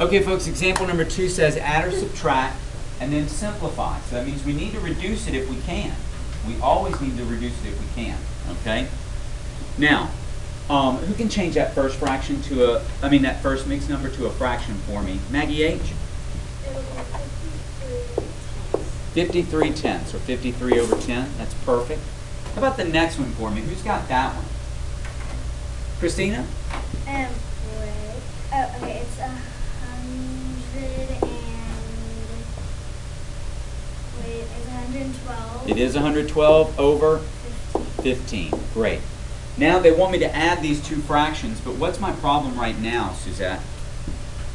Okay, folks, example number 2 says add or subtract and then simplify. So that means we need to reduce it if we can. We always need to reduce it if we can, okay? Now, who can change that first fraction to a, that first mixed number to a fraction for me? Maggie H? 53 tenths, or 53 over 10. That's perfect. How about the next one for me? Who's got that one? Christina? Okay, it's 100 and wait, it's 112. It is 112 over 15. Great. Now they want me to add these two fractions, but what's my problem right now, Suzette?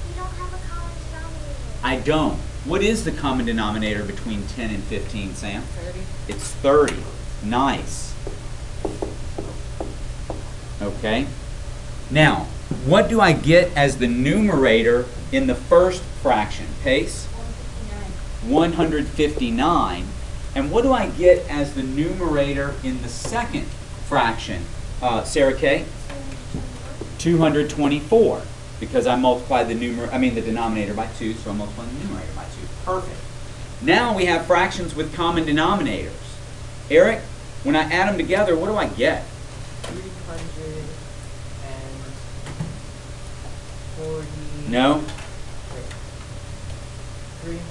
You don't have a common denominator. I don't. What is the common denominator between 10 and 15, Sam? 30. It's 30. Nice. Okay. Now, what do I get as the numerator in the first fraction? Pace? 159. And what do I get as the numerator in the second fraction? Sarah Kay? 224. Because I multiplied the denominator by 2, so I multiplied the numerator by 2. Perfect. Now we have fractions with common denominators. Eric, when I add them together, what do I get? 340. No? Wait. 300.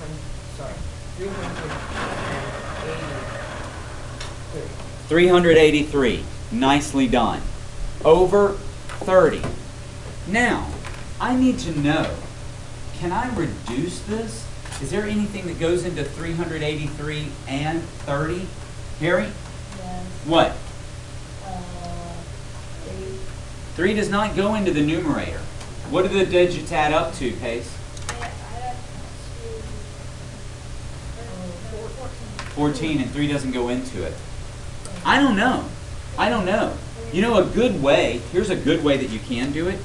Sorry. 383. 383. Nicely done. Over 30. Now, I need to know, can I reduce this? Is there anything that goes into 383 and 30? Harry? Yes. What? 8. 3 does not go into the numerator. What do the digits add up to, Pace? 14, and 3 doesn't go into it. I don't know. I don't know. You know, a good way, here's a good way that you can do it.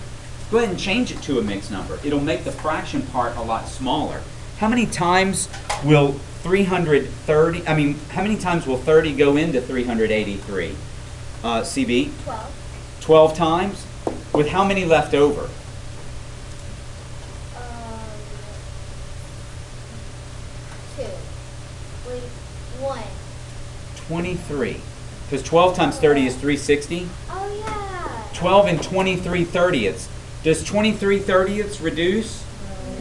Go ahead and change it to a mixed number. It'll make the fraction part a lot smaller. How many times will 330, how many times will 30 go into 383? CB? 12. 12 times? With how many left over? 2. Wait, 1. 23. Because 12 times 30 is 360. Oh yeah. 12 and 23 thirtieths. Does 23 thirtieths reduce?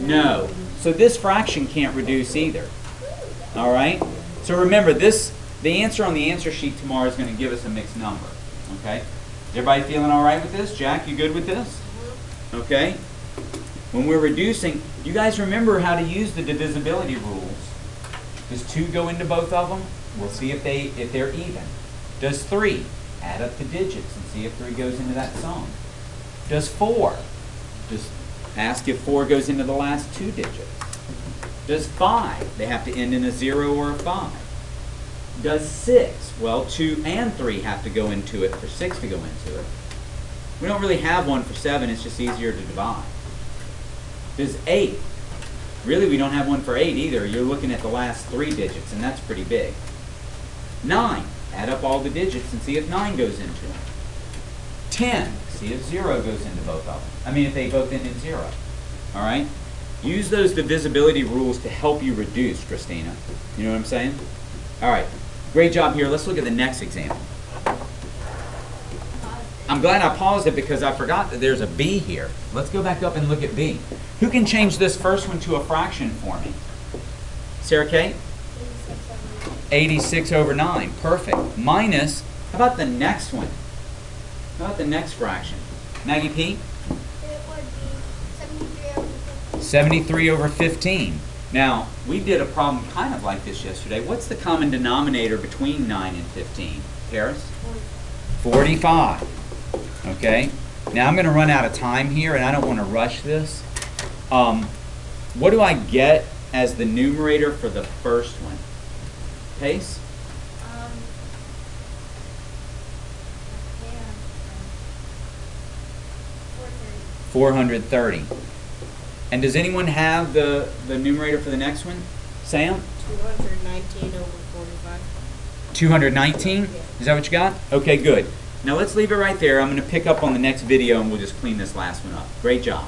No. So this fraction can't reduce either. All right? So remember, the answer on the answer sheet tomorrow is going to give us a mixed number. Okay? Is everybody feeling all right with this? Jack, you good with this? Okay? When we're reducing, you guys remember how to use the divisibility rules. Does 2 go into both of them? We'll see if they're even. Does 3? Add up the digits and see if 3 goes into that sum. Does 4? Just ask if 4 goes into the last 2 digits. Does 5? They have to end in a 0 or a 5. Does 6? Well, 2 and 3 have to go into it for 6 to go into it. We don't really have one for 7. It's just easier to divide. Does 8? Really, we don't have one for 8 either. You're looking at the last 3 digits, and that's pretty big. 9. Add up all the digits and see if 9 goes into it. 10. See if 0 goes into both of them. If they both end in 0. All right? Use those divisibility rules to help you reduce, Christina. You know what I'm saying? All right. Great job here. Let's look at the next example. I'm glad I paused it because I forgot that there's a B here. Let's go back up and look at B. Who can change this first one to a fraction for me? Sarah Kay? 86 over 9. Perfect. Minus, how about the next one? How about the next fraction? Maggie P? It would be 73 over 15. 73 over 15. Now, we did a problem kind of like this yesterday. What's the common denominator between 9 and 15? Paris? 45. Okay? Now I'm going to run out of time here, and I don't want to rush this. What do I get as the numerator for the first one? Pace? 430. And does anyone have the numerator for the next one? Sam? 219 over 45. 219? Yeah. Is that what you got? Okay, good. Now let's leave it right there. I'm going to pick up on the next video and we'll just clean this last one up. Great job.